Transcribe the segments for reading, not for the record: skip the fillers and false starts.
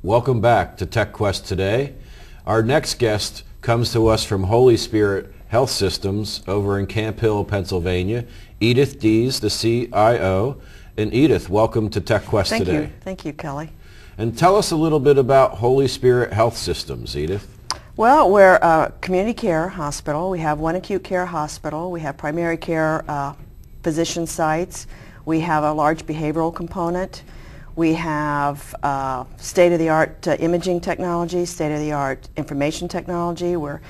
Welcome back to TechQuest Today. Our next guest comes to us from Holy Spirit Health Systems over in Camp Hill, Pennsylvania. Edith Dees, the CIO. And Edith, welcome to TechQuest Today. Thank you, Kelly. And tell us a little bit about Holy Spirit Health Systems, Edith. Well, we're a community care hospital. We have one acute care hospital. We have primary care physician sites. We have a large behavioral component. We have state-of-the-art imaging technology, state-of-the-art information technology. We're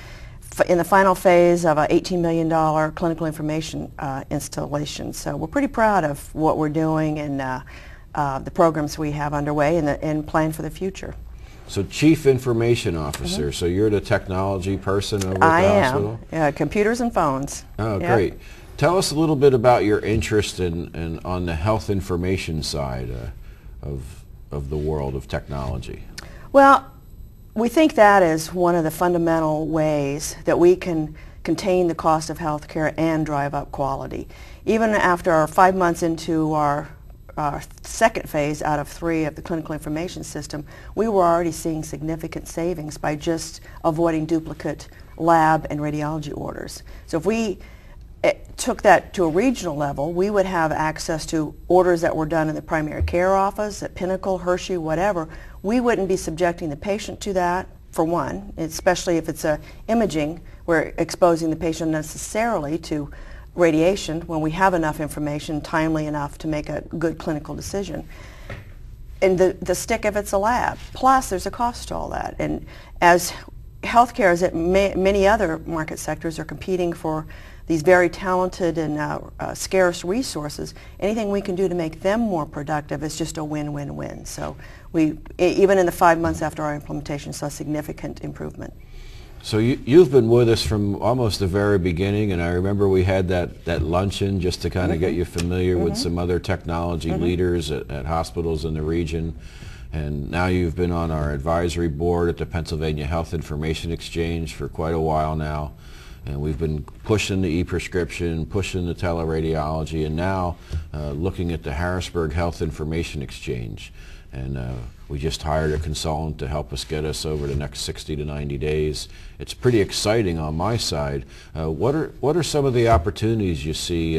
in the final phase of an $18 million clinical information installation. So we're pretty proud of what we're doing and the programs we have underway and plan for the future. So Chief Information Officer, so you're the technology person over at the hospital? I am. Computers and phones. Oh, yep. Great. Tell us a little bit about your interest in on the health information side of the world of technology. Well, we think that is one of the fundamental ways that we can contain the cost of health care and drive up quality. Even after our 5 months into our second phase out of 3 of the clinical information system, we were already seeing significant savings by just avoiding duplicate lab and radiology orders. So if we took that to a regional level, we would have access to orders that were done in the primary care office, at Pinnacle, Hershey, whatever. We wouldn't be subjecting the patient to that, for one, especially if it's imaging. We're exposing the patient necessarily to radiation when we have enough information, timely enough to make a good clinical decision. And the stick if it's a lab. Plus, there's a cost to all that. And as healthcare, as many other market sectors are competing for these very talented and scarce resources, anything we can do to make them more productive is just a win-win-win. So we, even in the 5 months after our implementation, saw significant improvement. So you've been with us from almost the very beginning, and I remember we had that luncheon just to kind of get you familiar with some other technology leaders at hospitals in the region. And now you've been on our advisory board at the Pennsylvania Health Information Exchange for quite a while now. And we've been pushing the e-prescription, pushing the teleradiology, and now looking at the Harrisburg Health Information Exchange. And we just hired a consultant to help us get us over the next 60 to 90 days. It's pretty exciting on my side. What are some of the opportunities you see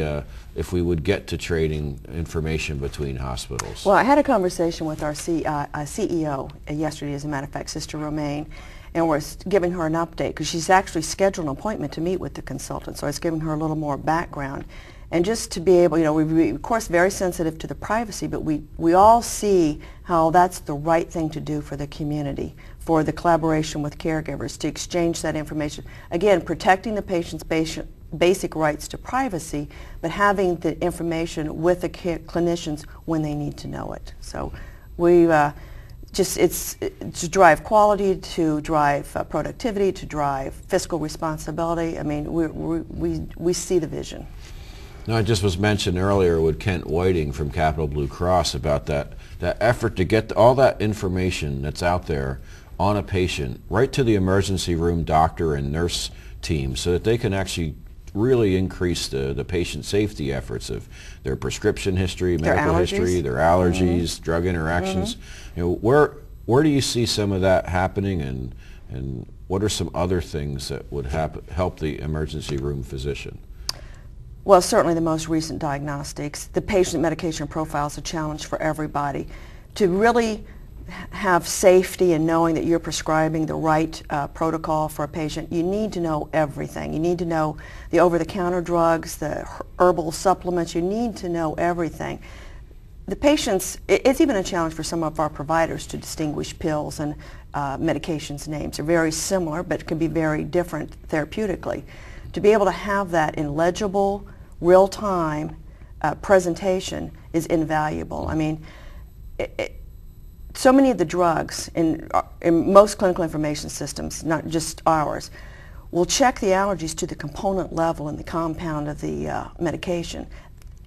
if we would get to trading information between hospitals? Well, I had a conversation with our CEO yesterday, as a matter of fact, Sister Romaine, and we're giving her an update because she's actually scheduled an appointment to meet with the consultant. So I was giving her a little more background. And just to be able, you know, we're of course very sensitive to the privacy, but we all see how that's the right thing to do for the community, for the collaboration with caregivers, to exchange that information. Again, protecting the patient's basic rights to privacy, but having the information with the clinicians when they need to know it. So we it's to drive quality, to drive productivity, to drive fiscal responsibility. I mean, we see the vision. No, I just was mentioned earlier with Kent Whiting from Capital Blue Cross about that effort to get all that information that's out there on a patient right to the emergency room doctor and nurse team so that they can actually really increase the patient safety efforts of their prescription history, medical history, their allergies, drug interactions. You know, where do you see some of that happening, and what are some other things that would help the emergency room physician? Well, certainly the most recent diagnostics. The patient medication profile is a challenge for everybody. To really have safety and knowing that you're prescribing the right protocol for a patient, you need to know everything. You need to know the over-the-counter drugs, the herbal supplements. You need to know everything. The patients, it's even a challenge for some of our providers to distinguish pills and medications names. They're very similar, but can be very different therapeutically. To be able to have that in legible, real-time presentation is invaluable. I mean, so many of the drugs in most clinical information systems, not just ours, will check the allergies to the component level in the compound of the medication.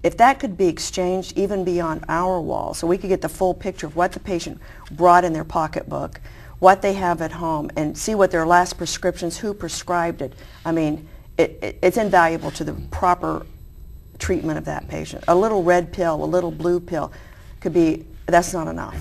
If that could be exchanged even beyond our walls, so we could get the full picture of what the patient brought in their pocketbook, what they have at home, and see what their last prescriptions, who prescribed it. I mean, it's invaluable to the proper treatment of that patient. A little red pill, a little blue pill, that's not enough.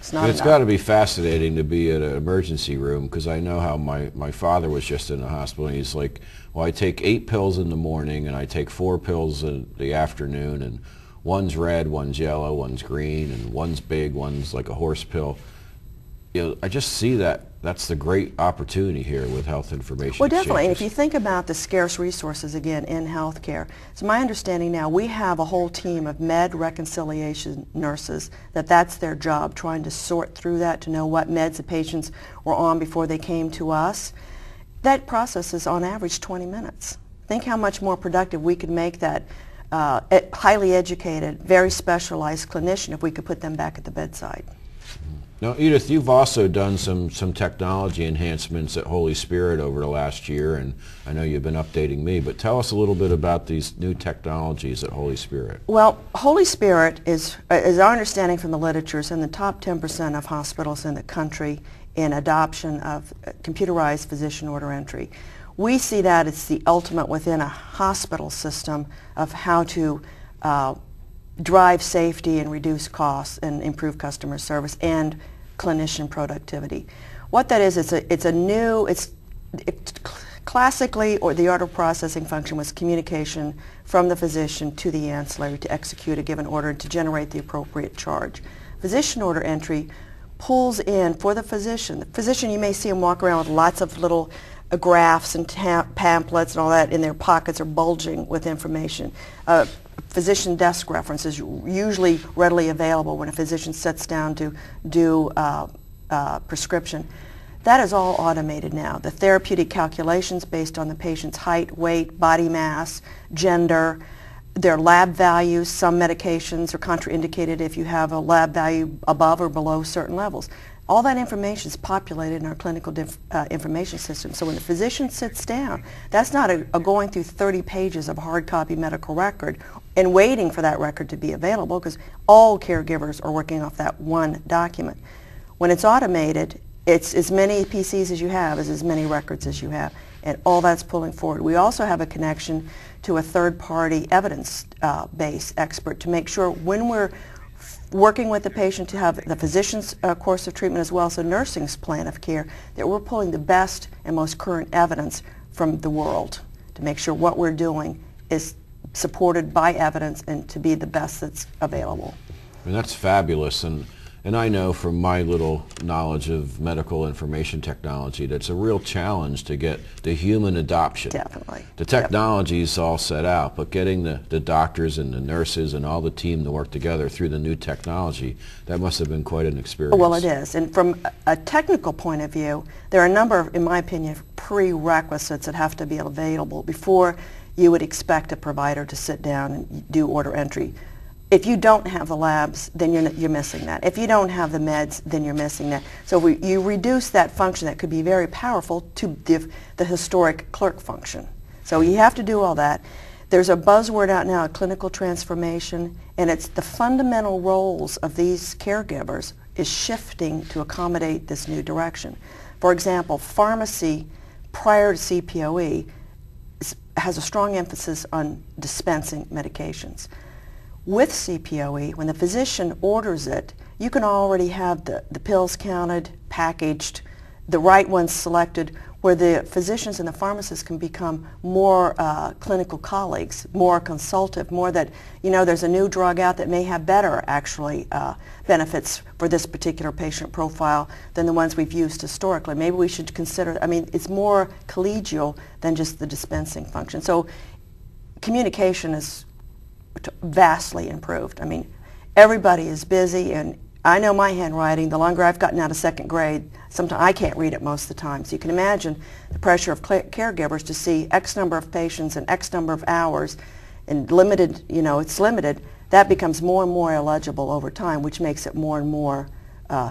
It's not It's enough. got to be fascinating to be at an emergency room, because I know how my father was just in the hospital, and he's like, well, I take 8 pills in the morning and I take 4 pills in the afternoon, and one's red, one's yellow, one's green, and one's big, one's like a horse pill. You know, I just see that that's the great opportunity here with health information Well, definitely. And if exchanges. you think about the scarce resources, again, in healthcare, it's my understanding now we have a whole team of med reconciliation nurses that's their job, trying to sort through that to know what meds the patients were on before they came to us. That process is on average 20 minutes. Think how much more productive we could make that highly educated, very specialized clinician if we could put them back at the bedside. Now, Edith, you've also done some technology enhancements at Holy Spirit over the last year, and I know you've been updating me, but tell us a little bit about these new technologies at Holy Spirit. Well, Holy Spirit is our understanding from the literature, is in the top 10% of hospitals in the country in adoption of computerized physician order entry. We see that it's the ultimate within a hospital system of how to drive safety and reduce costs and improve customer service and clinician productivity. What that is, classically, or the order processing function was communication from the physician to the ancillary to execute a given order and to generate the appropriate charge. Physician order entry pulls in for the physician. The physician, you may see him walk around with lots of little graphs and pamphlets and all that in their pockets are bulging with information. Physician desk reference is usually readily available when a physician sits down to do prescription. That is all automated now. The therapeutic calculations based on the patient's height, weight, body mass, gender, their lab values. Some medications are contraindicated if you have a lab value above or below certain levels. All that information is populated in our clinical information system. So when the physician sits down, that's not going through 30 pages of hard copy medical record and waiting for that record to be available, because all caregivers are working off that one document. When it's automated, it's as many PCs as you have is as many records as you have, and all that's pulling forward. We also have a connection to a third-party evidence-based expert to make sure when we're working with the patient to have the physician's course of treatment as well as the nursing's plan of care, that we're pulling the best and most current evidence from the world to make sure what we're doing is supported by evidence and to be the best that's available. And that's fabulous. And I know from my little knowledge of medical information technology that it's a real challenge to get the human adoption. Definitely. The technology is all set out, but getting the doctors and the nurses and all the team to work together through the new technology, that must have been quite an experience. Well, it is. And from a technical point of view, there are a number of, in my opinion, prerequisites that have to be available before you would expect a provider to sit down and do order entry. If you don't have the labs, then you're missing that. If you don't have the meds, then you're missing that. So you reduce that function that could be very powerful to the historic clerk function. So you have to do all that. There's a buzzword out now, clinical transformation, and it's the fundamental roles of these caregivers is shifting to accommodate this new direction. For example, pharmacy prior to CPOE has a strong emphasis on dispensing medications. With CPOE, when the physician orders it, you can already have the pills counted, packaged, the right ones selected, where the physicians and the pharmacists can become more clinical colleagues, more consultative, more that, you know, there's a new drug out that may have better, actually, benefits for this particular patient profile than the ones we've used historically. Maybe we should consider, I mean, it's more collegial than just the dispensing function. So communication is vastly improved. I mean, everybody is busy, and I know my handwriting. The longer I've gotten out of second grade, sometimes I can't read it most of the time. So you can imagine the pressure of caregivers to see X number of patients and X number of hours, and limited, you know, it's limited. That becomes more and more illegible over time, which makes it more and more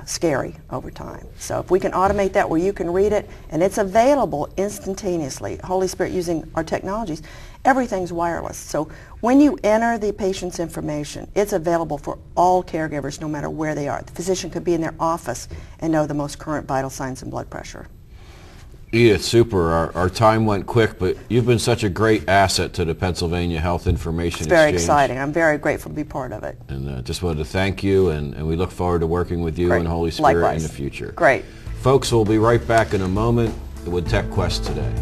scary over time. So if we can automate that where you can read it and it's available instantaneously, Holy Spirit using our technologies, everything's wireless. So when you enter the patient's information, it's available for all caregivers no matter where they are. The physician could be in their office and know the most current vital signs and blood pressure. Edith, super. Our time went quick, but you've been such a great asset to the Pennsylvania Health Information It's very Exchange. exciting. I'm very grateful to be part of it. And just wanted to thank you, and we look forward to working with you Great. and Holy Spirit Likewise. in the future. Great. Folks, we'll be right back in a moment with TechQuest Today.